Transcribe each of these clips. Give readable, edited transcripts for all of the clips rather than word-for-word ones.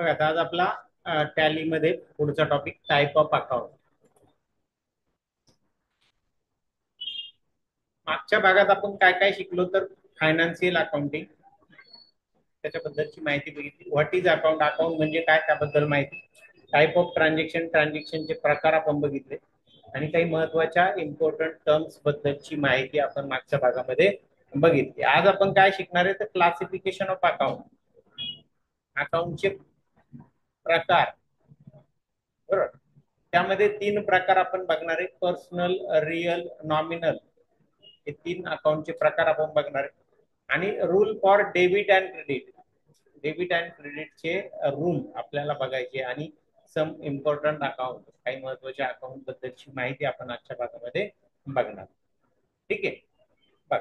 बघा आता आज आपला टॅली मध्ये पुढचा टॉपिक टाइप ऑफ अकाउंट. मागच्या भागात आपण काय काय शिकलो तर फायनान्शियल अकाउंटिंग त्याच्याबद्दलची माहिती बघितली. व्हॉट इज अकाउंट, अकाउंट म्हणजे काय त्याबद्दल माहिती, टाइप ऑफ ट्रान्झॅक्शन, ट्रान्झॅक्शनचे प्रकार आपण बघितले आणि काही महत्वाच्या इम्पॉर्टंट टर्म्स बद्दलची माहिती आपण मागच्या भागामध्ये बघितली. आज आपण काय शिकणार आहे तर क्लासिफिकेशन ऑफ अकाउंट, अकाउंटचे प्रकार. बरोबर, त्यामध्ये तीन प्रकार आपण बघणार आहे, पर्सनल, रिअल, नॉमिनल. हे तीन अकाउंटचे प्रकार आपण बघणार आहे आणि rule for debit and credit, debit and क्रेडिटचे रूल आपल्याला बघायचे आणि सम इम्पॉर्टंट अकाउंट, काही महत्वाच्या अकाउंट बद्दलची माहिती आपण आजच्या भागामध्ये बघणार. ठीक आहे, बघ.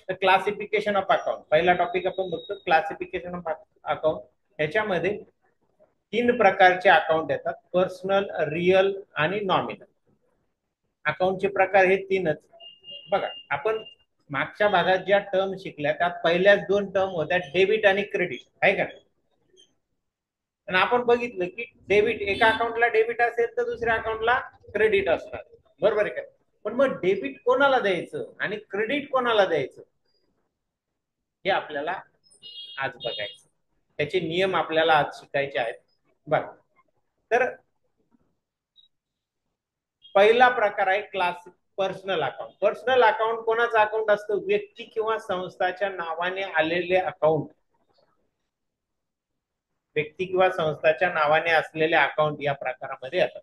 तर क्लासिफिकेशन ऑफ अकाउंट पहिला टॉपिक आपण बघतो, क्लासिफिकेशन ऑफ अकाउंट. ह्याच्यामध्ये तीन प्रकारचे अकाउंट येतात, पर्सनल, रिअल आणि नॉमिनल. अकाउंटचे प्रकार हे तीनच. बघा, आपण मागच्या भागात ज्या टर्म शिकल्या त्यात पहिल्याच दोन टर्म होत्या डेबिट आणि क्रेडिट, आहे का. आणि आपण बघितलं की डेबिट, एका अकाउंटला डेबिट असेल तर दुसऱ्या अकाउंटला क्रेडिट असणार, बरोबर आहे का. पण मग डेबिट कोणाला द्यायचं आणि क्रेडिट कोणाला द्यायचं हे आपल्याला आज बघायचं. त्याचे नियम आपल्याला आज शिकायचे आहेत. बघा, तर पहिला प्रकार आहे class personal account. Personal account कोणाचं अकाउंट असतं, व्यक्ती किंवा संस्थाच्या नावाने आलेले अकाउंट, व्यक्ती किंवा संस्थाच्या नावाने असलेले अकाउंट या प्रकारामध्ये येतात.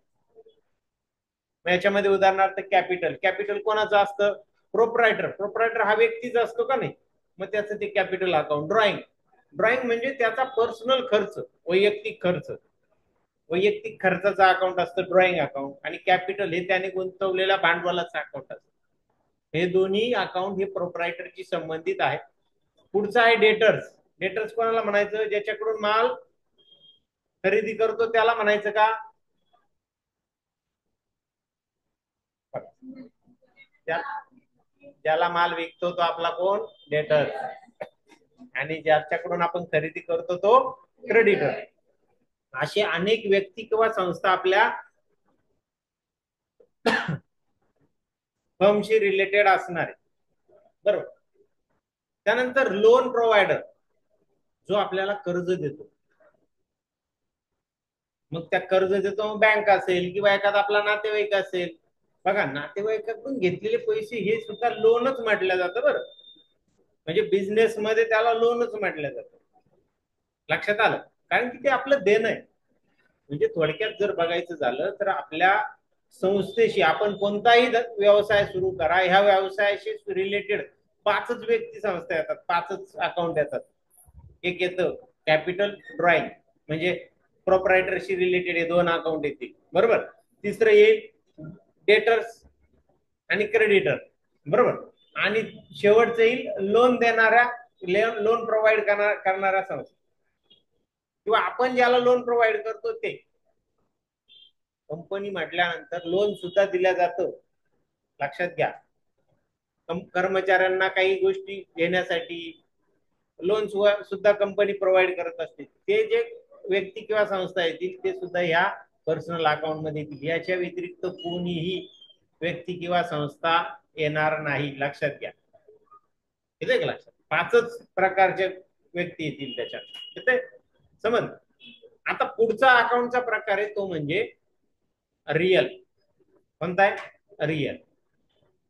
याच्यामध्ये उदाहरणार्थ कॅपिटल, कॅपिटल कोणाचं असतं, प्रोप्रायटर, प्रोप्रायटर हा व्यक्तीच असतो का नाही, मग त्याचं ते कॅपिटल अकाउंट. ड्रॉइंग, ड्रॉइंग म्हणजे त्याचा पर्सनल खर्च, वैयक्तिक खर्च, वैयक्तिक खर्चाचा अकाउंट असतं ड्रॉइंग अकाउंट. आणि कॅपिटल हे त्याने गुंतवलेल्या भांडवलाचं अकाउंट असतं. हे दोन्ही अकाउंट हे प्रोप्रायटरशी संबंधित आहे. पुढचं आहे डेटर्स. डेटर्स कोणाला म्हणायचं, ज्याच्याकडून माल खरेदी करतो त्याला म्हणायचं का, ज्याला माल विकतो तो आपला कोण, डेटर. आणि ज्याच्याकडून आपण खरेदी करतो तो क्रेडिटर. असे अनेक व्यक्ती किंवा संस्था आपल्या फर्मशी रिलेटेड असणार आहे, बरोबर. त्यानंतर लोन प्रोव्हायडर, जो आपल्याला कर्ज देतो. मग त्या कर्ज देतो बँक असेल किंवा एखादा आपला नातेवाईक असेल. बघा, नातेवाईकाकडून घेतलेले पैसे हे सुद्धा लोनच म्हटलं जातं, बरं. म्हणजे बिझनेस मध्ये त्याला लोनच म्हटलं जातं. लक्षात आलं, कारण की ते आपलं देणं आहे. म्हणजे थोडक्यात जर बघायचं झालं तर आपल्या संस्थेशी आपण कोणताही व्यवसाय सुरू करा, ह्या व्यवसायाशी रिलेटेड पाचच व्यक्ती संस्था येतात, पाचच अकाउंट येतात. एक येतं कॅपिटल, ड्रॉइंग म्हणजे प्रोप्रायटरशी रिलेटेड हे दोन अकाउंट येतील, बरोबर. तिसरं येईल डेटर्स आणि क्रेडिटर, बरोबर. आणि शेवटचं येईल लोन देणाऱ्या, लोन प्रोव्हाइड करणाऱ्या संस्था किंवा आपण ज्याला लोन प्रोव्हाइड करतो ते. कंपनी म्हटल्यानंतर लोन सुद्धा दिल्या जातं, लक्षात घ्या. कर्मचाऱ्यांना काही गोष्टी घेण्यासाठी लोन सुद्धा कंपनी प्रोव्हाइड करत असते. ते जे व्यक्ती किंवा संस्था येतील ते सुद्धा ह्या पर्सनल अकाउंट मध्ये येतील. याच्या व्यतिरिक्त कोणीही व्यक्ती किंवा संस्था येणार नाही, लक्षात घ्या. येते का लक्षात, पाचच प्रकारचे व्यक्ती येतील त्याच्यात, येते समज. आता पुढचा अकाउंटचा प्रकार आहे तो म्हणजे रिअल. कोणता आहे, रिअल.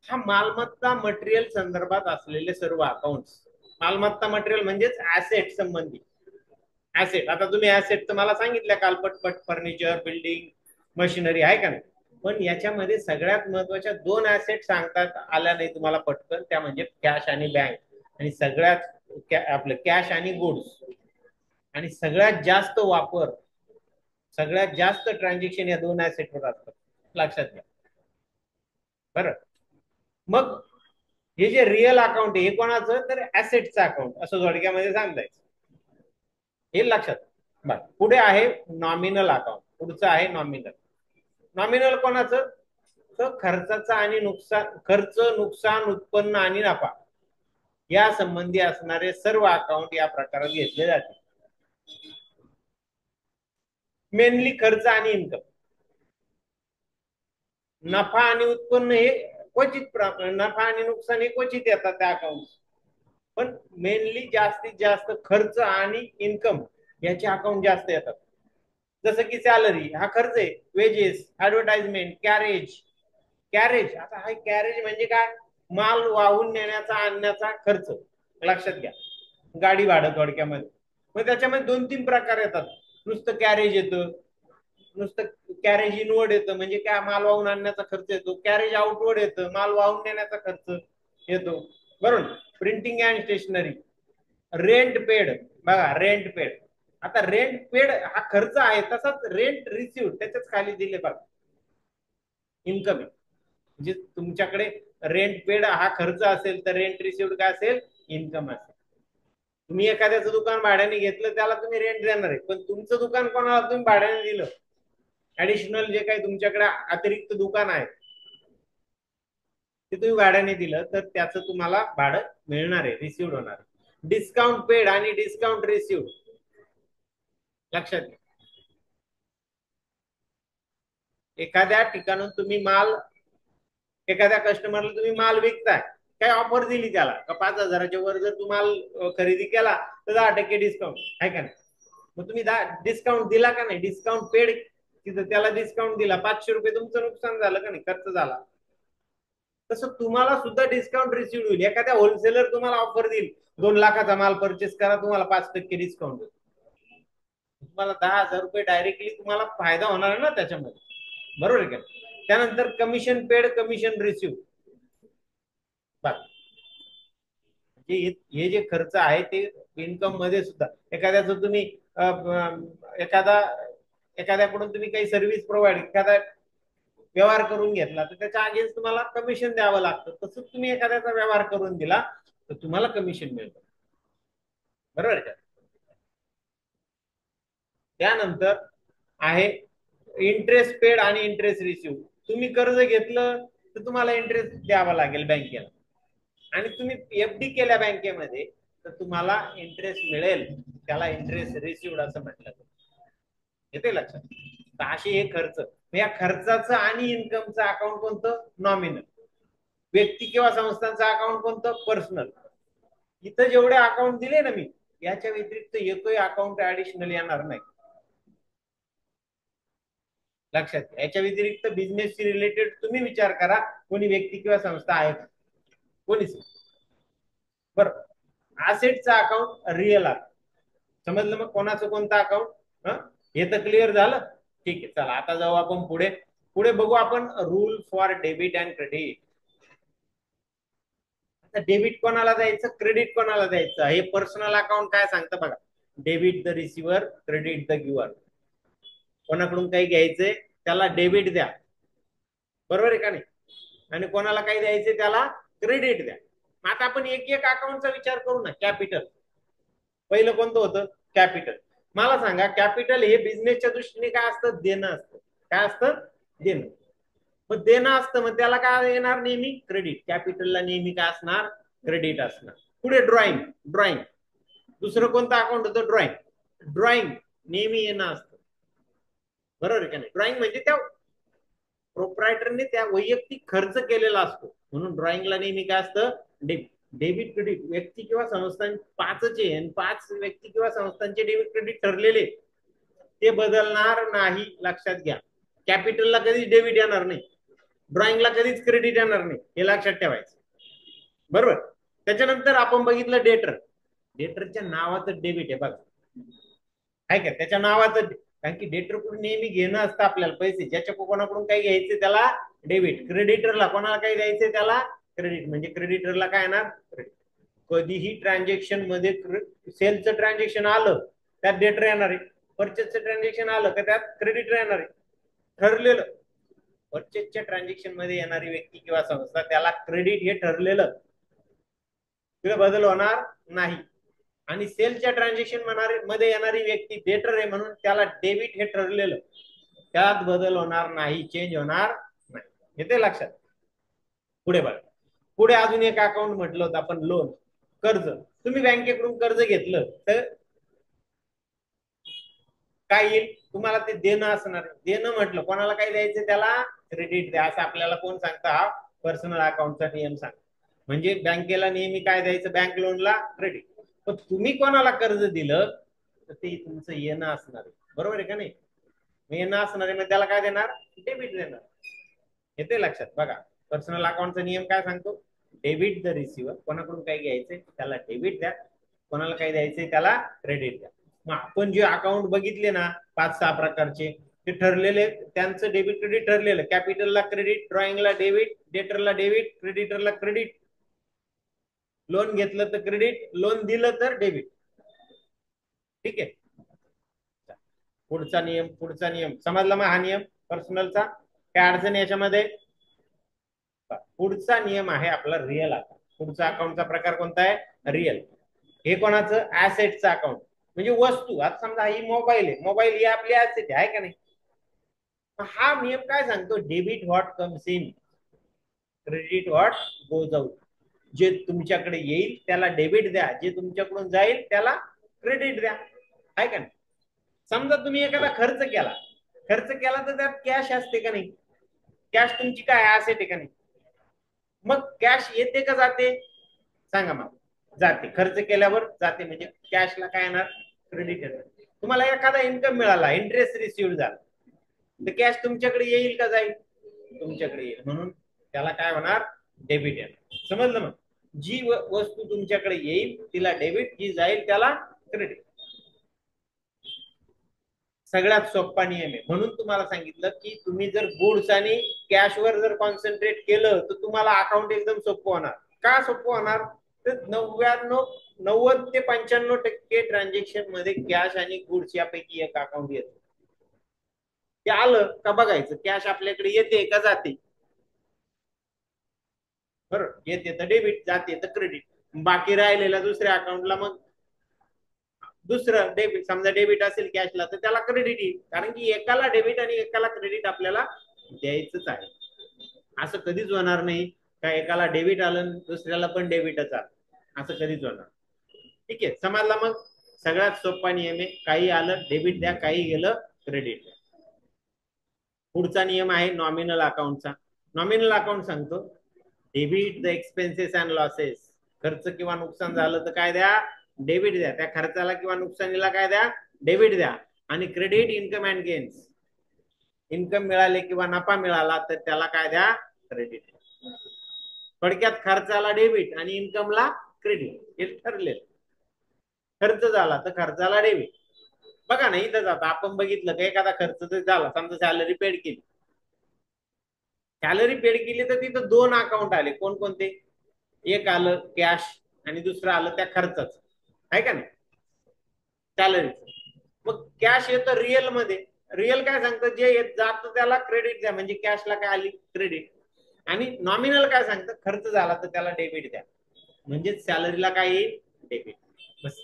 हा मालमत्ता मटेरियल संदर्भात असलेले सर्व अकाउंट. मालमत्ता मटेरियल म्हणजेच ऍसेट संबंधी. ऍसेट, आता तुम्ही ऍसेट तर मला सांगितलं काल पटपट, फर्निचर, बिल्डिंग, मशिनरी, आहे का नाही. पण याच्यामध्ये सगळ्यात महत्वाच्या दोन ऍसेट सांगतात आल्या नाही तुम्हाला पटकन, त्या म्हणजे कॅश आणि बँक. आणि सगळ्यात आपलं कॅश आणि गुड्स. आणि सगळ्यात जास्त वापर, सगळ्यात जास्त ट्रान्झॅक्शन या दोन ऍसेटवर असतात, लक्षात घ्या, बरं. मग हे जे रिअल अकाउंट आहे हे कोणाचं, तर ऍसेटचं अकाउंट असं थोडक्यामध्ये सांगायचं, हे लक्षात. बरं, पुढे आहे नॉमिनल अकाउंट. पुढचं आहे नॉमिनल. नॉमिनल कोणाचं, तर खर्चाचा आणि नुकसान, खर्च, नुकसान, उत्पन्न आणि नफा या संबंधी असणारे सर्व अकाउंट या प्रकारात घेतले जाते. मेनली खर्च आणि इन्कम. नफा आणि उत्पन्न हे क्वचित नफा आणि नुकसान हे क्वचित येतात त्या अकाउंट. पण मेनली जास्तीत जास्त खर्च आणि इन्कम याचे अकाउंट जास्त येतात. जसं की सॅलरी हा खर्च आहे, वेजेस, ऍडव्हर्टाइजमेंट, कॅरेज. कॅरेज आता हा कॅरेज म्हणजे काय, माल वाहून नेण्याचा आणण्याचा खर्च. लक्षात घ्या, गाडी भाडं थोडक्यामध्ये. मग त्याच्यामध्ये 2-3 प्रकार येतात. नुसतं कॅरेज येतं, नुसतं कॅरेज इनवर्ड येतं म्हणजे काय, माल वाहून आणण्याचा खर्च येतो. कॅरेज आउटवर्ड येतं, माल वाहून नेण्याचा खर्च येतो. बरोबर. Printing and stationery, rent paid. बघा रेंट पेड, आता रेंट पेड हा खर्च आहे, तसाच रेंट रिसिव्ह त्याच्याच खाली दिले बघा, इन्कम आहे. म्हणजे तुमच्याकडे रेंट पेड हा खर्च असेल तर रेंट रिसिव्ह काय असेल, इन्कम असेल. तुम्ही एखाद्याचं दुकान भाड्याने घेतलं त्याला तुम्ही रेंट देणार आहे, पण तुमचं दुकान कोणाला तुम्ही भाड्याने दिलं, ऍडिशनल जे काही तुमच्याकडे अतिरिक्त दुकान आहे ते तुम्ही भाड्याने दिलं तर त्याचं तुम्हाला भाडं मिळणार आहे, रिसिव्ह होणार. डिस्काउंट पेड आणि डिस्काउंट रिसिव्ह. लक्षात घ्या, एखाद्या ठिकाणून तुम्ही माल, एखाद्या कस्टमरला तुम्ही माल विकताय, काय ऑफर दिली त्याला का 5,000च्या वर जर तुम्हाला खरेदी केला तर 10% डिस्काउंट आहे का नाही. मग तुम्ही डिस्काउंट दिला का नाही, डिस्काउंट पेड, तिथं त्याला डिस्काउंट दिला, 500 रुपये तुमचं नुकसान झालं का नाही, खर्च झाला. तसं तुम्हाला सुद्धा डिस्काउंट रिसिव्ह होईल. एखाद्या होलसेलर तुम्हाला ऑफर देईल, 2 लाखाचा माल परचेस करा, तुम्हाला 5% डिस्काउंट देईल. तुम्हाला 10,000 रुपये डायरेक्टली तुम्हाला फायदा होणार आहे ना त्याच्यामध्ये. बरोबर आहे का. त्यानंतर कमिशन पेड, कमिशन रिसिव्ह. हे जे खर्च आहे ते इन्कम मध्ये सुद्धा, एखाद्याचं तुम्ही एखादा एखाद्याकडून तुम्ही काही सर्व्हिस प्रोव्हाइड, एखादा व्यवहार करून घेतला तर त्याच्या अगेन्स्ट तुम्हाला कमिशन द्यावं लागतं. तसंच तुम्ही एखाद्याचा व्यवहार करून दिला तर तुम्हाला कमिशन मिळतं. बरोबर का. त्यानंतर आहे इंटरेस्ट पेड आणि इंटरेस्ट रिसिव्ह. तुम्ही कर्ज घेतलं तर तुम्हाला इंटरेस्ट द्यावा लागेल बँकेला, आणि तुम्ही एफडी केल्या बँकेमध्ये तर तुम्हाला इंटरेस्ट मिळेल, त्याला इंटरेस्ट रिसिव्ड असं म्हटलं जातं. येते लक्षात. तर असे हे खर्च, या खर्चाचं आणि इन्कमचं अकाउंट कोणतं, नॉमिनल. व्यक्ती किंवा संस्थांचं अकाउंट कोणतं, पर्सनल. इथं जेवढे अकाउंट दिले ना मी, याच्या व्यतिरिक्त एकही अकाउंट ऍडिशनल येणार नाही. लक्षात घ्या. याच्या व्यतिरिक्त बिझनेसशी रिलेटेड तुम्ही विचार करा, कोणी व्यक्ती किंवा संस्था आहे का, कोणीच. बरं, असेटचं अकाउंट रिअल आहे. समजलं मग कोणाचं कोणतं अकाउंट. हे तर क्लिअर झालं. ठीक आहे, चला आता जाऊ आपण पुढे. पुढे बघू आपण rule for debit and credit. आता डेबिट कोणाला द्यायचं, क्रेडिट कोणाला द्यायचं, हे पर्सनल अकाउंट काय सांगतं बघा. Debit the receiver, credit the giver. कोणाकडून काही घ्यायचंय त्याला डेबिट द्या, बरोबर आहे का नाही, आणि कोणाला काही द्यायचंय त्याला क्रेडिट द्या. आता आपण एक एक अकाउंटचा विचार करू ना. कॅपिटल पहिलं कोणतं होतं, कॅपिटल. मला सांगा, कॅपिटल हे बिझनेसच्या दृष्टीने काय असतं, देणं असतं. काय असतं, देणं. मग देणं असतं, मग त्याला काय येणार, नेहमी क्रेडिट. कॅपिटलला नेहमी काय असणार, क्रेडिट असणार. पुढे ड्रॉइंग. ड्रॉइंग दुसरं कोणतं अकाउंट होतं, ड्रॉइंग. ड्रॉइंग नेहमी येणं असतं, बरोबर आहे का नाही. ड्रॉइंग म्हणजे त्या प्रोप्रायटरने त्या वैयक्तिक खर्च केलेला असतो, म्हणून ड्रॉइंगला नेहमी काय असतं, डेबिट. डेबिट क्रेडिट व्यक्ती किंवा संस्थां पाचचे, आणि 5 व्यक्ती किंवा संस्थांचे डेबिट क्रेडिट ठरलेले, ते बदलणार नाही. लक्षात घ्या. कॅपिटलला कधीच डेबिट येणार नाही, ड्रॉइंगला कधीच क्रेडिट येणार नाही, हे लक्षात ठेवायचं. बरोबर. त्याच्यानंतर आपण बघितलं डेटर. डेटरच्या नावाचं डेबिट आहे बघा, आहे का, त्याच्या नावाचं. कारण की डेटरकडून नेहमी घेणं असतं आपल्याला पैसे, ज्याच्या कोणाकडून काही घ्यायचे त्याला डेबिट, क्रेडिटरला कोणाला काही द्यायचे त्याला क्रेडिट. म्हणजे क्रेडिटरला काय येणार, क्रेडिट. कधीही ट्रान्झॅक्शन मध्ये सेलचं ट्रान्झॅक्शन आलं त्यात डेटर येणार आहे, परचेसचं ट्रान्झॅक्शन आलं का त्यात क्रेडिटर येणार आहे. ठरलेलं. परचेसच्या ट्रान्झॅक्शन मध्ये येणारी व्यक्ती किंवा संस्था त्याला क्रेडिट हे ठरलेलं, तिला बदल होणार नाही. आणि सेलच्या ट्रान्झॅक्शन मध्ये येणारी व्यक्ती डेटर आहे म्हणून त्याला डेबिट हे ठरलेलं, त्यात बदल होणार नाही, चेंज होणार नाही. येते लक्षात. पुढे बघा. पुढे अजून एक अकाउंट म्हटलं होतं आपण, लोन, कर्ज. तुम्ही बँकेकडून कर्ज घेतलं तर काय येईल, तुम्हाला ते देणं असणार आहे. देणं म्हटलं कोणाला काय द्यायचं त्याला क्रेडिट द्या, असं आपल्याला कोण सांगतं? हा पर्सनल अकाउंटचा नियम सांग. म्हणजे बँकेला नेहमी काय द्यायचं? बँक लोनला क्रेडिट. पण तुम्ही कोणाला कर्ज दिलं तर ते तुमचं येणं असणार आहे, बरोबर आहे का नाही? येणं असणार आहे, मग त्याला काय देणार? डेबिट देणार. येते लक्षात? बघा, पर्सनल अकाउंटचा नियम काय सांगतो? Debit the receiver. कोणाकडून काय घ्यायचंय त्याला डेबिट द्या, कोणाला काय द्यायचंय त्याला क्रेडिट द्या. मग आपण जे अकाउंट बघितले ना 5-6 प्रकारचे, ते ठरलेले, त्यांचं डेबिट क्रेडिट ठरलेलं. कॅपिटलला क्रेडिट, ड्रॉइंगला डेबिट, डेटरला डेबिट, क्रेडिटरला क्रेडिट. लोन घेतलं तर क्रेडिट, लोन दिलं तर डेबिट. ठीक आहे. पुढचा नियम समजला मग? हा नियम पर्सनलचा काय अडचण याच्यामध्ये? पुढचा नियम आहे आपला रिअल अकाउंट. पुढचा अकाउंटचा प्रकार कोणता आहे? रिअल. हे कोणाचं? ऍसेटचं अकाउंट. म्हणजे वस्तू. आता समजा ही मोबाईल आहे, मोबाईल ही आपली ऍसेट आहे का नाही? हा नियम काय सांगतो? Debit what comes in, credit what goes out. जे तुमच्याकडे येईल त्याला डेबिट द्या, जे तुमच्याकडून जाईल त्याला क्रेडिट द्या, आहे का नाही? समजा तुम्ही एखादा खर्च केला तर त्यात कॅश असते का नाही? कॅश तुमची काय ऍसेट आहे का नाही? मग कॅश येते का जाते? सांगा मला. जाते. खर्च केल्यावर जाते, म्हणजे कॅशला काय येणार? क्रेडिट येणार. तुम्हाला एखादा इन्कम मिळाला, इंटरेस्ट रिसिव्ह झाला, तर कॅश तुमच्याकडे येईल का जाईल? तुमच्याकडे येईल, म्हणून त्याला काय होणार? डेबिट येणार. समजलं? मग जी वस्तू तुमच्याकडे येईल तिला डेबिट, जी जाईल त्याला क्रेडिट. सगळ्यात सोपा नियम आहे. म्हणून तुम्हाला सांगितलं की तुम्ही जर गुड्स आणि कॅशवर जर कॉन्सन्ट्रेट केलं तर तुम्हाला अकाउंट एकदम सोपं होणार. का सोपं होणार? तर 90 ते 95% ट्रान्झॅक्शन मध्ये कॅश आणि गुड्स यापैकी एक अकाउंट येतं. ते आलं का बघायचं, कॅश आपल्याकडे येते का जाते? बरोबर, येते तर डेबिट, जाते तर क्रेडिट. बाकी राहिलेल्या दुसऱ्या अकाउंटला मग दुसरं डेबिट. समजा डेबिट असेल कॅशला तर त्याला क्रेडिट येईल, कारण की एकाला डेबिट आणि एकाला क्रेडिट आपल्याला द्यायचंच आहे. असं कधीच होणार नाही का एकाला डेबिट आलं दुसऱ्याला पण डेबिटच आलं, असं कधीच होणार. ठीक आहे, समजला? मग सगळ्यात सोपा नियम आहे. काही आलं डेबिट द्या, काही गेलं क्रेडिट द्या. पुढचा नियम आहे नॉमिनल अकाउंटचा. नॉमिनल अकाउंट सांगतो debit the expenses and losses. खर्च किंवा नुकसान झालं तर काय द्या? डेबिट द्या. त्या खर्चाला किंवा नुकसानीला काय द्या? डेबिट द्या. आणि credit income and gains. Income मिळाले किंवा नफा मिळाला तर त्याला काय द्या? क्रेडिट. थोडक्यात खर्चाला डेबिट आणि इन्कमला क्रेडिट, हे ठरले. खर्च झाला तर खर्चाला डेबिट. बघा ना, इथं जाता आपण बघितलं की एखादा खर्च जर झाला, समजा सॅलरी पेड केली, सॅलरी पेड केली तर तिथं दोन अकाउंट आले. कोणकोणते? एक आलं कॅश आणि दुसरं आलं त्या खर्चाचं, आहे का नाही? सॅलरीचं. मग कॅश येतं रिअल मध्ये. रिअल काय सांगतं? जे जातं त्याला क्रेडिट द्या, म्हणजे कॅशला काय आली? क्रेडिट. आणि नॉमिनल काय सांगतं? खर्च झाला तर त्याला डेबिट द्या, म्हणजे सॅलरीला काय येईल? डेबिट. बस.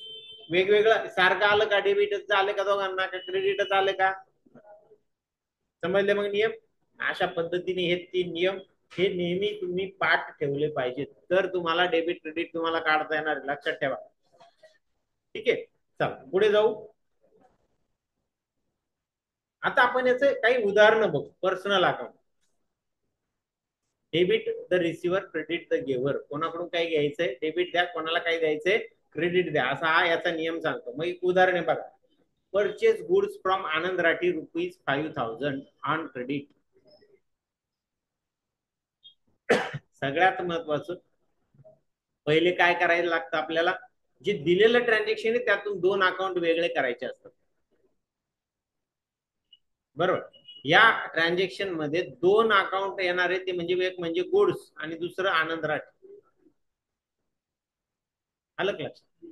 वेगवेगळं सारखं आलं का? डेबिटच आलं का दोघांना, का क्रेडिटच आलं का? समजले मग नियम? अशा पद्धतीने हे 3 नियम हे नेहमी तुम्ही पाठ ठेवले पाहिजेत, तर तुम्हाला डेबिट क्रेडिट तुम्हाला काढता येणार, लक्षात ठेवा. ठीक आहे, चला पुढे जाऊ. आता आपण याचे काही उदाहरणं बघू. Personal account. Debit the receiver, credit the giver. कोणाकडून काय घ्यायचंय? डेबिट द्या, कोणाला काय द्यायचंय? क्रेडिट द्या, असा हा याचा नियम सांगतो. मग एक उदाहरण आहे बघा. Purchase goods from Anand Rathi ₹5,000 on credit. सगळ्यात महत्वाचं, पहिले काय करायला लागतं आपल्याला? जे दिलेलं ट्रान्झॅक्शन आहे त्यातून दोन अकाउंट वेगळे करायचे असतात, बरोबर? या ट्रान्झॅक्शन मध्ये दोन अकाउंट येणार आहे, ते म्हणजे एक म्हणजे गुड्स आणि दुसरं आनंद राठी. आलं लक्षात?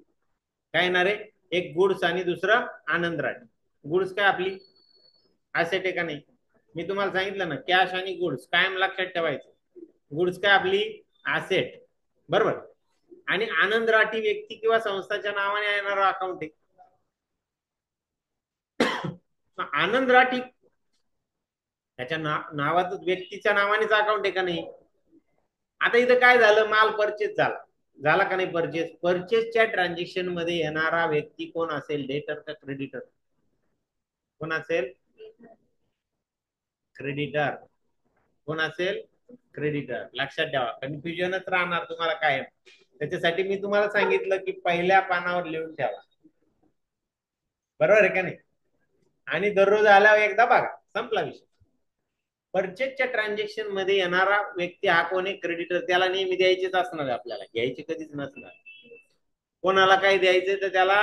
काय येणार आहे? एक गुड्स आणि दुसरं आनंद राठी. गुड्स काय आपली ऍसेट आहे का नाही? मी तुम्हाला सांगितलं ना, कॅश आणि गुड्स कायम लक्षात ठेवायचं. गुड्स काय आपली ऍसेट, बरोबर? आणि आनंद राठी व्यक्ती किंवा संस्थाच्या नावाने येणारा अकाउंट आहे. आनंद राठी त्याच्या नावातच व्यक्तीच्या नावानेच अकाउंट आहे का नाही? आता इथं काय झालं? माल परचेस झाला, झाला का नाही परचेस? परचेसच्या ट्रान्झॅक्शन मध्ये येणारा व्यक्ती कोण असेल? डेटर का क्रेडिटर? कोण असेल? क्रेडिटर. कोण असेल? क्रेडिटर. लक्षात ठेवा, कन्फ्युजनच राहणार तुम्हाला काय. त्याच्यासाठी मी तुम्हाला सांगितलं की पहिल्या पानावर लिहून ठेवा. बरोबर आहे का नाही? आणि दररोज आल्यावर एकदा बघा, संपला विषय. परचेसच्या ट्रान्झॅक्शन मध्ये येणारा व्यक्ती हा कोण आहे? क्रेडिटर. त्याला नेहमी द्यायचेच असणार आहे, आपल्याला घ्यायचे कधीच नसणार. कोणाला काही द्यायचे तर त्याला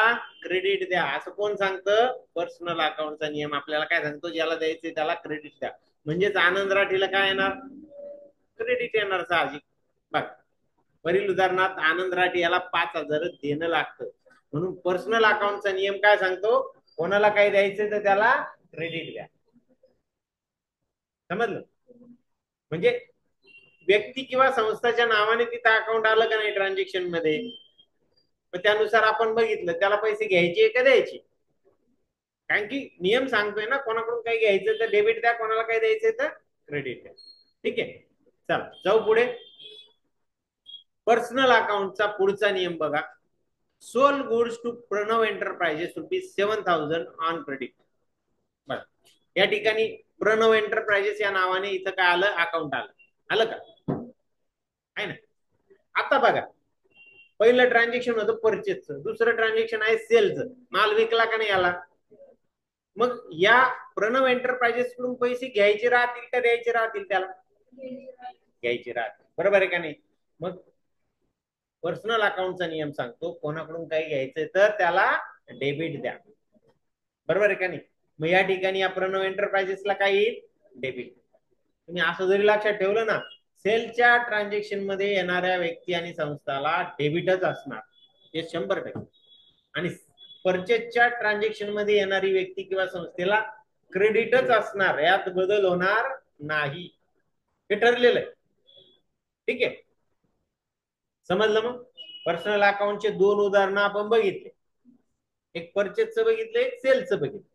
क्रेडिट द्या, असं कोण सांगतं? पर्सनल अकाउंटचा नियम आपल्याला काय सांगतो? ज्याला द्यायचे त्याला क्रेडिट द्या. म्हणजेच आनंद राठीला काय येणार? क्रेडिट येणार साहजिक. बघ, वरील उदाहरणात आनंद राठी याला 5,000 देणं लागतं, म्हणून पर्सनल अकाउंटचा नियम काय सांगतो? कोणाला काही द्यायचे तर त्याला क्रेडिट द्या. समजलं? म्हणजे व्यक्ती किंवा संस्थाच्या नावाने तिथं अकाउंट आलं का नाही ट्रान्झॅक्शन मध्ये, मग त्यानुसार आपण बघितलं त्याला पैसे घ्यायचे का द्यायचे. कारण की नियम सांगतोय ना, कोणाकडून काही घ्यायचं तर डेबिट द्या, कोणाला काही द्यायचं तर क्रेडिट द्या. ठीक आहे, चला जाऊ पुढे. पर्सनल अकाउंटचा पुढचा नियम बघा. Sold goods to Pranav enterprises ₹7,000 on credit. बरं, या ठिकाणी प्रणव एंटरप्राइजेस या नावाने इथं काय आलं? अकाउंट आलं. आलं का? आहे ना? आता बघा, पहिलं ट्रान्झॅक्शन होतं परचेसचं, दुसरं ट्रान्झॅक्शन आहे सेलचं. माल विकला का नाही आला? मग या प्रणव एंटरप्राइजेस कडून पैसे घ्यायचे राहतील का द्यायचे राहतील? त्याला घ्यायचे राहतील. बरोबर आहे का नाही? मग पर्सनल अकाउंटचा नियम सांगतो, कोणाकडून काही घ्यायचंय तर त्याला डेबिट द्या. बरोबर आहे का नाही? मग या ठिकाणी या प्रणव एंटरप्राइजेसला काय येईल? डेबिट. तुम्ही असं जरी लक्षात ठेवलं ना, सेलच्या ट्रान्झॅक्शन मध्ये येणाऱ्या व्यक्ती आणि संस्थाला डेबिटच असणार, हे 100%. आणि परचेसच्या ट्रान्झॅक्शन मध्ये येणारी व्यक्ती किंवा संस्थेला क्रेडिटच असणार, यात बदल होणार नाही. हे ठरलेलं आहे. ठीक आहे, समजलं? मग पर्सनल अकाउंटचे दोन उदाहरणं आपण बघितले, एक परचेसचं बघितलं, एक सेलचं बघितलं.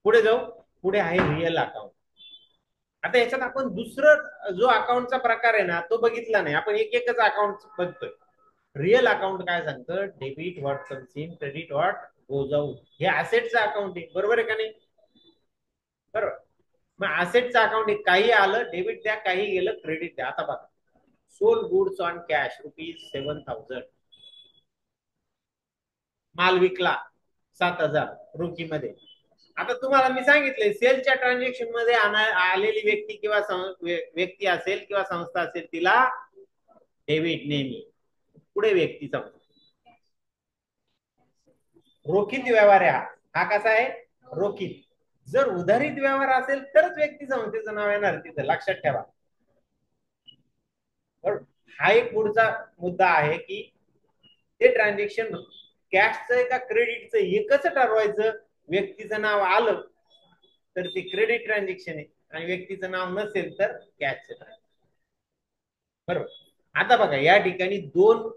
पुढे जाऊ. पुढे आहे रिअल अकाउंट. आता याच्यात आपण दुसरं जो अकाउंटचा प्रकार आहे ना तो बघितला नाही, आपण एक एकच अकाउंट बघतोय. रिअल अकाउंट काय सांगतं? Debit what comes in, credit what goes out. हे असेटचं अकाउंट आहे. बरोबर आहे का नाही? बरोबर. मग असेटचं अकाउंट आहे, काही आलं डेबिट द्या, काही गेलं क्रेडिट द्या. आता बघा, सोल गुड्स ऑन कॅश ₹7,000. माल विकला 7,000 रोखीमध्ये. आता तुम्हाला मी सांगितलंय, सेलच्या ट्रान्झॅक्शन मध्ये आलेली व्यक्ती किंवा व्यक्ती असेल किंवा संस्था असेल तिला डेबिट नेहमी. पुढे व्यक्तीचा रोखीत व्यवहार आहे. हा कसा आहे? रोखीत. जर उधारीत व्यवहार असेल तरच व्यक्ती संस्थेचं नाव येणार तिथं, लक्षात ठेवा. हा एक पुढचा मुद्दा आहे की ते ट्रान्झॅक्शन कॅशचं आहे का क्रेडिटचं हे कसं ठरवायचं? व्यक्तीचं नाव आलं तर ते क्रेडिट ट्रान्झॅक्शन आहे, आणि व्यक्तीचं नाव नसेल तर कॅशचं ट्रान्झॅक्शन. बरोबर. आता बघा, या ठिकाणी दोन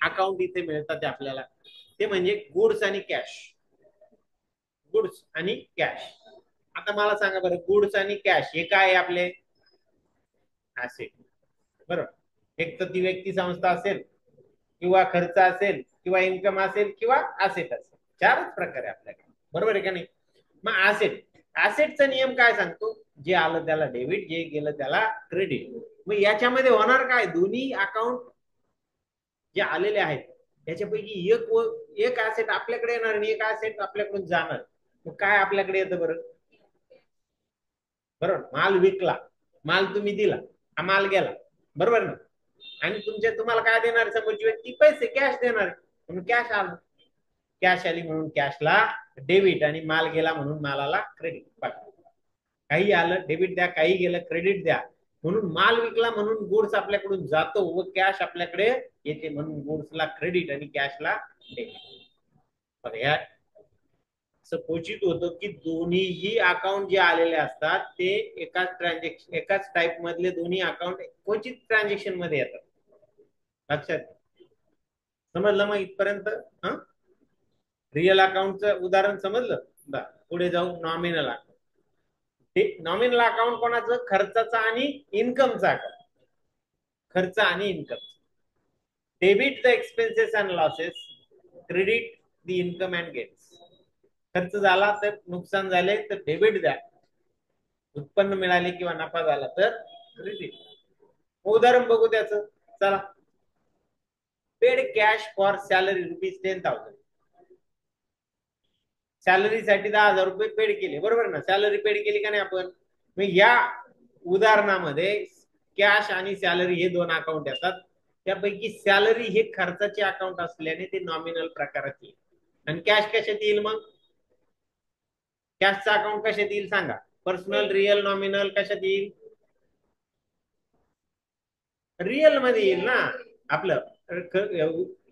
अकाउंट इथे मिळतात आपल्याला, ते म्हणजे गुड्स आणि कॅश. गुड्स आणि कॅश. आता मला सांगा बरं, गुड्स आणि कॅश हे काय आहे? आपले ऍसेट. बरोबर. एक तर ती व्यक्ती संस्था असेल, किंवा खर्च असेल, किंवा इन्कम असेल, किंवा ऍसेट असेल. चारच प्रकार आहे आपल्याकडे. बरोबर आहे का नाही? मग ऍसेट, ऍसेटचा नियम काय सांगतो? जे आलं त्याला डेबिट, जे गेलं त्याला क्रेडिट. मग याच्यामध्ये होणार काय? दोन्ही अकाउंट जे आलेले आहेत त्याच्यापैकी एक ऍसेट आपल्याकडे येणार आणि एक ऍसेट आपल्याकडून जाणार. मग काय आपल्याकडे येतं बरं? बरोबर, माल विकला, माल तुम्ही दिला, हा माल गेला. बरोबर ना? आणि तुम्हाला काय देणार? समोरची व्यक्ती पैसे कॅश देणार, म्हणून कॅश आलं. कॅश आली म्हणून कॅशला डेबिट, आणि माल गेला म्हणून मालाला क्रेडिट. काही आलं डेबिट द्या, काही गेलं क्रेडिट द्या. म्हणून माल विकला म्हणून गुड्स आपल्याकडून जातो व कॅश आपल्याकडे येते, म्हणून गुड्सला क्रेडिट आणि कॅशला डेबिट. या क्वचित होतं की दोन्हीही अकाउंट जे आलेले असतात ते एकाच ट्रान्झॅक्शन, एकाच टाइप मधले दोन्ही अकाउंट क्वचित ट्रान्झॅक्शन मध्ये येतात. लक्षात समजलं? मग इथपर्यंत रिअल अकाउंटचं उदाहरण समजलं. पुढे जाऊ. Nominal account. नॉमिनल अकाउंट कोणाचं? खर्चाचा आणि इन्कमचा अकाउंट. खर्च आणि income. Debit the expenses and losses, credit the income and gains. खर्च झाला तर नुकसान झाले तर डेबिट द्या, उत्पन्न मिळाले किंवा नफा झाला तर क्रेडिट. उदाहरण बघू त्याचं. चला, पेड कॅश फॉर सॅलरी ₹10,000. सॅलरीसाठी 10,000 रुपये पेड केले, बरोबर ना? सॅलरी पेड केली का नाही आपण? मग या उदाहरणामध्ये कॅश आणि सॅलरी हे दोन अकाउंट येतात. त्यापैकी सॅलरी हे खर्चाचे अकाउंट असल्याने ते नॉमिनल प्रकारात येईल. आणि कॅश कशात येईल? मग कॅशचा अकाउंट कशात येईल सांगा? पर्सनल, रिअल, नॉमिनल कशात येईल? रिअल मध्ये येईल ना. आपलं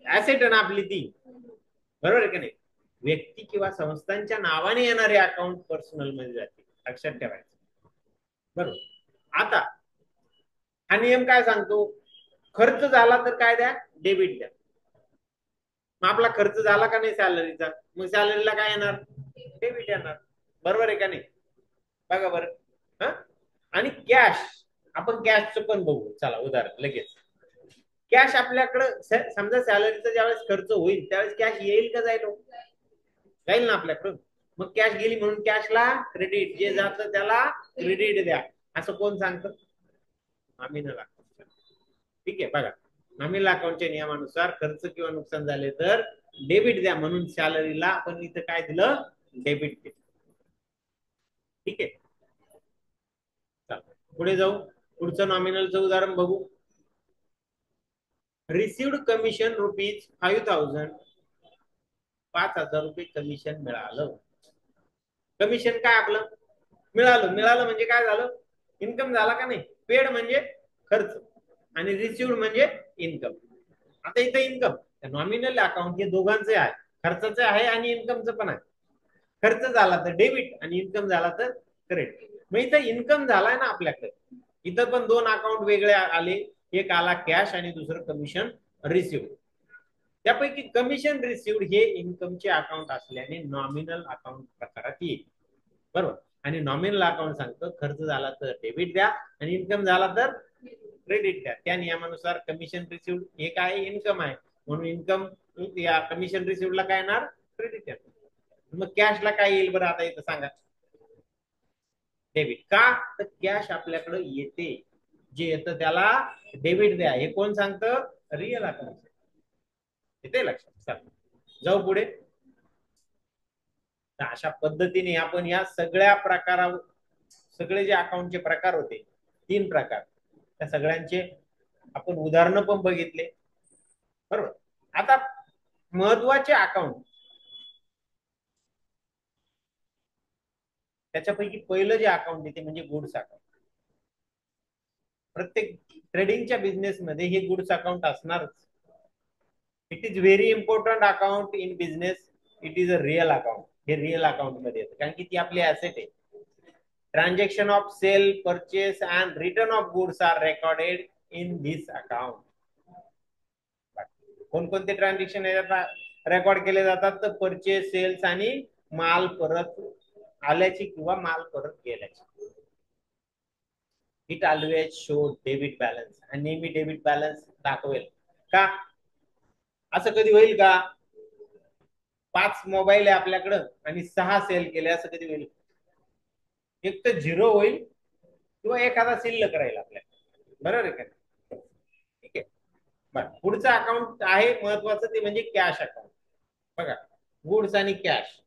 ऍसेट ना आपली ती, बरोबर आहे का नाही? व्यक्ती किंवा संस्थांच्या नावाने येणारे अकाउंट पर्सनल मध्ये जाते, लक्षात ठेवायचं. बरोबर. आता हा नियम काय सांगतो? खर्च झाला तर काय द्या? डेबिट द्या. मग आपला खर्च झाला का नाही सॅलरीचा? मग सॅलरीला काय येणार? डेबिट येणार, बरोबर आहे का नाही? बघा बरं. हा, आणि कॅश, आपण कॅशचं पण बघू. चला उदाहरण लगेच. कॅश आपल्याकडे समजा सॅलरीचा ज्यावेळेस खर्च होईल त्यावेळेस कॅश येईल का जाईल? जाईल ना आपल्याकडून. मग कॅश गेली म्हणून कॅशला क्रेडिट, जे जातं त्याला क्रेडिट द्या, असं कोण सांगतं? Nominal account. ठीक आहे, बघा. नॉमिनल अकाउंटच्या नियमानुसार खर्च किंवा नुकसान झाले तर डेबिट द्या, म्हणून सॅलरीला आपण इथं काय दिलं? डेबिट दिलं. ठीक आहे, पुढे जाऊ. पुढचं नॉमिनलचं उदाहरण बघू. Received commission ₹5,000. 5,000 रुपये कमिशन मिळालं. कमिशन काय आपलं? मिळालं. मिळालं म्हणजे काय झालं? इन्कम झाला का नाही? पेड म्हणजे खर्च आणि रिसिव्ड म्हणजे इन्कम. आता इथं इन्कम, नॉमिनल अकाउंट हे दोघांचे आहे, खर्चाचे आहे आणि इन्कमचं पण आहे. खर्च झाला तर डेबिट आणि इन्कम झाला तर क्रेडिट. मग इथं इन्कम झालाय ना आपल्याकडे. इथं पण दोन अकाउंट वेगळे आले, एक आला कॅश आणि दुसरं कमिशन रिसिव्ड. त्यापैकी कमिशन रिसिव्ड हे इन्कमचे अकाउंट असल्याने नॉमिनल अकाउंट प्रकारात येईल, बरोबर. आणि नॉमिनल अकाउंट सांगतं खर्च झाला तर डेबिट द्या आणि इन्कम झाला तर क्रेडिट द्या. त्या नियमानुसार कमिशन रिसिव्ड हे काय? इन्कम आहे, म्हणून इन्कम या कमिशन रिसिव्डला काय येणार? क्रेडिट येणार. मग कॅशला काय येईल बरं आता इथं सांगा? डेबिट. का? तर कॅश आपल्याकडे येते, जे येतं त्याला डेबिट द्या, हे कोण सांगतं? Real account. येते लक्षात? जाऊ पुढे. अशा पद्धतीने आपण या सगळ्या प्रकारावर, सगळे जे अकाउंटचे प्रकार होते 3 प्रकार, त्या सगळ्यांचे आपण उदाहरणं पण बघितले, बरोबर. आता महत्वाचे अकाउंट, त्याच्यापैकी पहिलं जे अकाउंट येते म्हणजे गुड्स अकाउंट. प्रत्येक ट्रेडिंगच्या बिझनेसमध्ये हे गुड्स अकाउंट असणारच. It is very important account in business. It is a real account. हे रिअल अकाउंट मध्ये येतं, कारण की ती आपली ऍसेट आहे. Transaction of sale, purchase and return of goods are recorded in this account. कोणकोणते ट्रान्झॅक्शन रेकॉर्ड केले जातात? तर परचेस, सेल्स आणि माल परत आल्याची किंवा माल परत गेल्याची. It always show debit balance, आणि नेहमी डेबिट बॅलन्स दाखवेल. का? असं कधी होईल का 5 मोबाईल आहे आपल्याकडं आणि 6 सेल केले, असं कधी होईल? एक तर झिरो होईल किंवा एखादा शिल्लक राहील आपल्याकडे, बरोबर आहे का? ठीक आहे. बरं, पुढचं अकाउंट आहे महत्वाचं, ते म्हणजे कॅश अकाउंट. बघा, गुड्स आणि cash.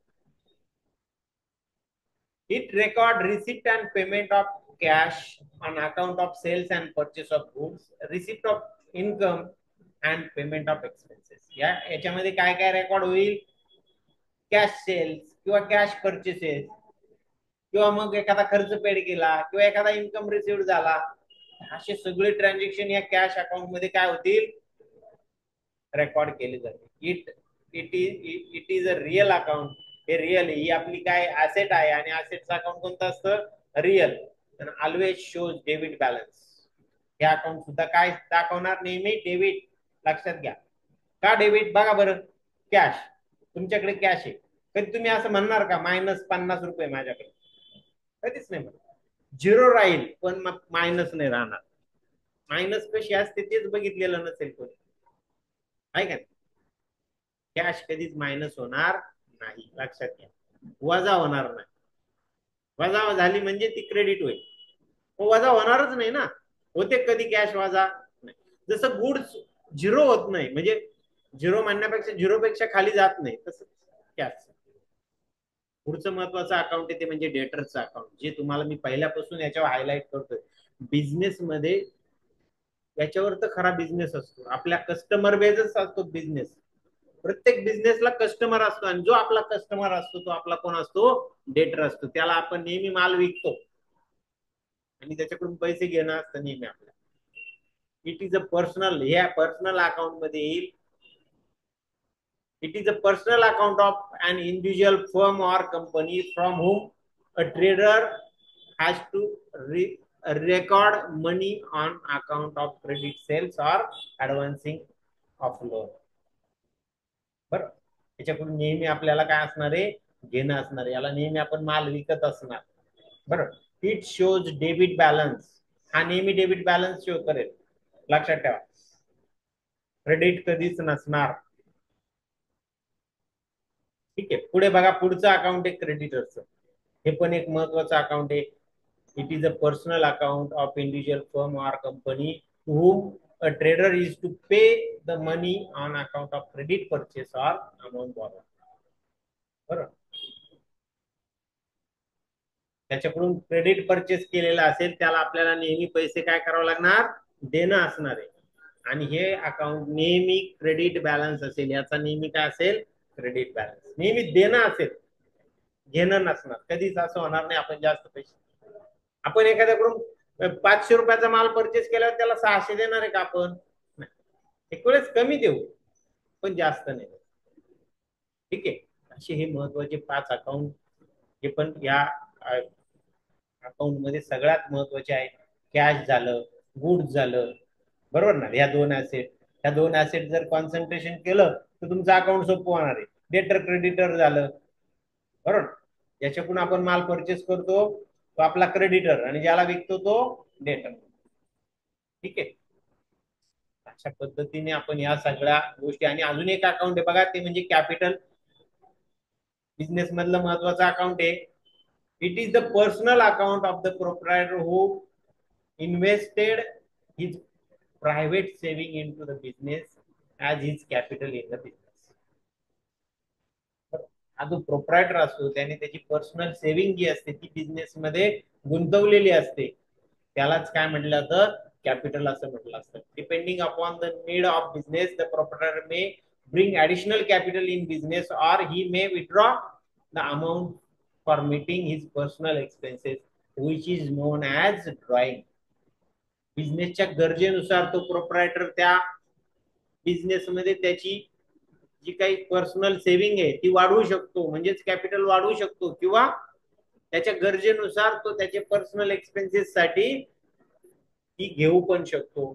It record receipt and payment of cash on account of sales and purchase of goods, receipt of income and payment of expenses. याच्यामध्ये काय काय रेकॉर्ड होईल? कॅश सेल्स किंवा कॅश परचेसेस, किंवा मग एखादा खर्च पेड केला किंवा एखादा इन्कम रिसिव्ह झाला, असे सगळे ट्रान्झॅक्शन या कॅश अकाउंट मध्ये काय होतील? रेकॉर्ड केले जाते. It is a real account. हे रिअल, ही आपली काय ऍसेट आहे, आणि ऍसेटचं अकाउंट कोणतं असतं? Real. Always shows debit balance. हे अकाउंट सुद्धा काय दाखवणार? नेहमी डेबिट. लक्षात घ्या. का डेबिट? बघा बरं, कॅश, तुमच्याकडे कॅश आहे, कधी तुम्ही असं म्हणणार का -50 रुपये माझ्याकडे? कधीच नाही म्हणणार. झिरो राहील पण मग मायनस नाही राहणार. मायनस कशी असते तेच बघितलेलं नसेल कोणी, आहे का? कॅश कधीच मायनस होणार नाही, लक्षात घ्या. वजा होणार नाही. वजा झाली म्हणजे ती क्रेडिट होईल. वजा होणारच नाही ना. होते कधी कॅश वजा नाही. जसं गुड्स झिरो होत नाही, म्हणजे झिरो म्हणण्यापेक्षा झिरो पेक्षा खाली जात नाही, तसं कॅश. पुढचं महत्वाचं अकाउंट आहे ते म्हणजे डेटरचं अकाउंट, जे तुम्हाला मी पहिल्यापासून याच्यावर हायलाइट करतोय. बिझनेस मध्ये याच्यावर तर खरा बिझनेस असतो, आपल्या कस्टमर बेसच असतो बिझनेस. प्रत्येक बिझनेसला कस्टमर असतो, आणि जो आपला कस्टमर असतो तो आपला कोण असतो? डेटर असतो. त्याला आपण नेहमी माल विकतो आणि त्याच्याकडून पैसे घेणं असतं नेहमी आपल्याला. इट इज अ पर्सनल, ह्या पर्सनल अकाउंट मध्ये येईल. It is a personal account of an individual firm or company from whom a trader has to record money on account of credit sales or advancing of loan. बरं, त्याच्याकडून नेहमी आपल्याला काय असणार आहे? घेणं असणार. याला नेहमी आपण माल विकत असणार. बरं, इट शोज डेबिट बॅलन्स. हा नेहमी डेबिट बॅलन्स शो करेल, लक्षात ठेवा. क्रेडिट कधीच नसणार. ठीक आहे, पुढे बघा, पुढचं अकाउंट आहे क्रेडिटरचं. हे पण एक महत्वाचं अकाउंट आहे. It is a personal account of individual firm or company to whom a trader is to pay the money on account of credit purchase or amount borrowed. बरोबर, त्याच्याकडून क्रेडिट परचेस केलेला असेल त्याला आपल्याला नेहमी पैसे काय करावं लागणार? देणं असणार आहे. आणि हे अकाउंट नेहमी क्रेडिट बॅलन्स असेल. याचा नेहमी काय असेल? Credit balance. नेहमी देणं असेल, घेणं नसणार. कधीच असं होणार नाही आपण जास्त पैसे, आपण एखाद्याकडून 500 रुपयाचा माल परचेस केल्यावर त्याला 600 देणार आहे का आपण? एक वेळेस कमी देऊ, पण जास्त नाही. ठीक आहे, असे हे महत्वाचे 5 अकाउंट, हे पण या अकाउंट मध्ये सगळ्यात महत्वाचे आहे. कॅश झालं, गुड्स झालं, बरोबर ना. ह्या दोन ऍसेट, ह्या दोन ऍसेट जर कॉन्सन्ट्रेशन केलं तर तुमचं अकाउंट सोपं होणार आहे. डेटर क्रेडिटर झालं, बरोबर. ज्याच्याकडून आपण माल परचेस करतो तो आपला क्रेडिटर, आणि ज्याला विकतो तो डेटर. ठीक आहे, अशा पद्धतीने आपण या सगळ्या गोष्टी. आणि अजून एक अकाउंट आहे बघा, ते म्हणजे कॅपिटल. बिझनेस मधलं महत्वाचं अकाउंट आहे. It is the personal account of the proprietor who invested his private saving into the business as his capital in the business. हा जो प्रोप्रायटर असतो त्याने त्याची पर्सनल सेव्हिंग जी असते ती बिझनेस मध्ये गुंतवलेली असते, त्यालाच काय म्हटलं जातं? कॅपिटल असं म्हटलं असतं. Depending upon the need of business the proprietor may bring additional capital in business or he may withdraw the amount for meeting his personal expenses which is known as drawing. बिझनेसच्या गरजेनुसार तो proprietor त्या बिझनेसमध्ये त्याची जी काही personal saving आहे ती वाढवू शकतो, म्हणजेच कॅपिटल वाढवू शकतो, किंवा त्याच्या गरजेनुसार तो त्याचे पर्सनल एक्सपेन्सेस साठी ती घेऊ पण शकतो.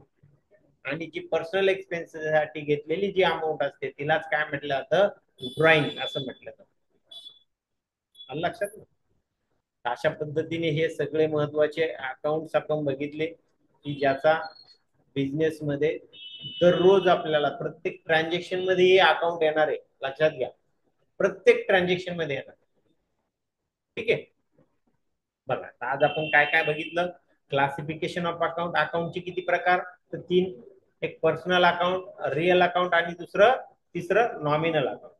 आणि जी पर्सनल एक्सपेन्सेस साठी घेतलेली जी अमाऊंट असते तिलाच काय म्हटलं जातं? ड्रॉइंग असं म्हटलं जातं. लक्षात. अशा पद्धतीने हे सगळे महत्वाचे अकाउंट्स आपण बघितले, की ज्याचा बिझनेस मध्ये दररोज आपल्याला प्रत्येक ट्रान्झॅक्शन मध्ये हे अकाउंट येणार आहे, लक्षात घ्या. प्रत्येक ट्रान्झॅक्शन मध्ये येणार. ठीक आहे, बघा आज आपण काय काय बघितलं? Classification of account. अकाउंटचे किती प्रकार? तर 3. एक पर्सनल अकाउंट, रिअल अकाउंट, आणि तिसरं नॉमिनल अकाउंट.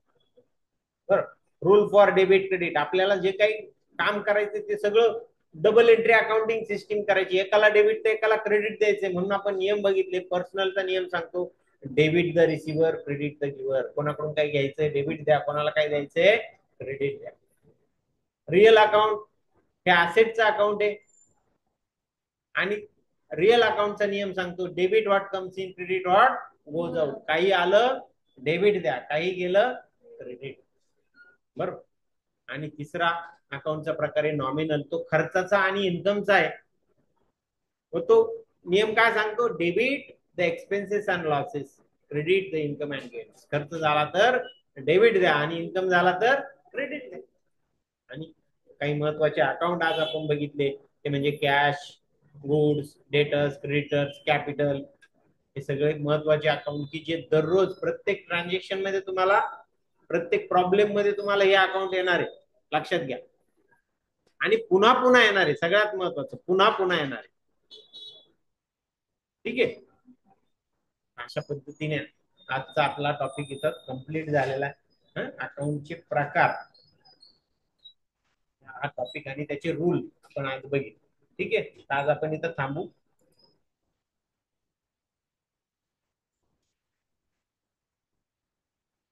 बरं, रूल फॉर डेबिट क्रेडिट. आपल्याला जे काही काम करायचं ते सगळं डबल एंट्री अकाउंटिंग सिस्टीम करायची. एकाला डेबिट तर एकाला क्रेडिट द्यायचे, म्हणून आपण नियम बघितले. पर्सनलचा नियम सांगतो, debit the receiver, credit the giver. कोणाकडून काय घ्यायचंय? डेबिट द्या. कोणाला काय द्यायचंय? क्रेडिट द्या. रिअल अकाउंट हे असेटचा अकाउंट आहे, आणि रिअल अकाउंटचा नियम सांगतो, debit what comes in, credit what goes out. काही आलं डेबिट द्या, काही गेलं क्रेडिट. बरोबर. आणि तिसरा अकाउंटचा प्रकार आहे नॉमिनल. तो खर्चाचा आणि इन्कमचा आहे. तो नियम काय सांगतो? Debit the expenses and losses, credit the income and gains. खर्च झाला तर डेबिट द्या, आणि इन्कम झाला तर क्रेडिट द्या. आणि काही महत्वाचे अकाउंट आज आपण बघितले, ते म्हणजे cash, goods, debtors, creditors, capital. हे सगळे महत्वाचे अकाउंट, की जे दररोज प्रत्येक ट्रान्झॅक्शन मध्ये तुम्हाला, प्रत्येक प्रॉब्लेम मध्ये तुम्हाला हे अकाउंट येणार आहे. लक्षात घ्या. आणि पुन्हा पुन्हा येणार आहे, सगळ्यात महत्वाचं पुन्हा पुन्हा येणार आहे. ठीक आहे. अशा पद्धतीने आजचा आपला टॉपिक इथं कम्प्लीट झालेला आहे. अकाउंटचे प्रकार हा टॉपिक आणि त्याचे रूल आपण आज बघितले. ठीक आहे, आज आपण इथं थांबू.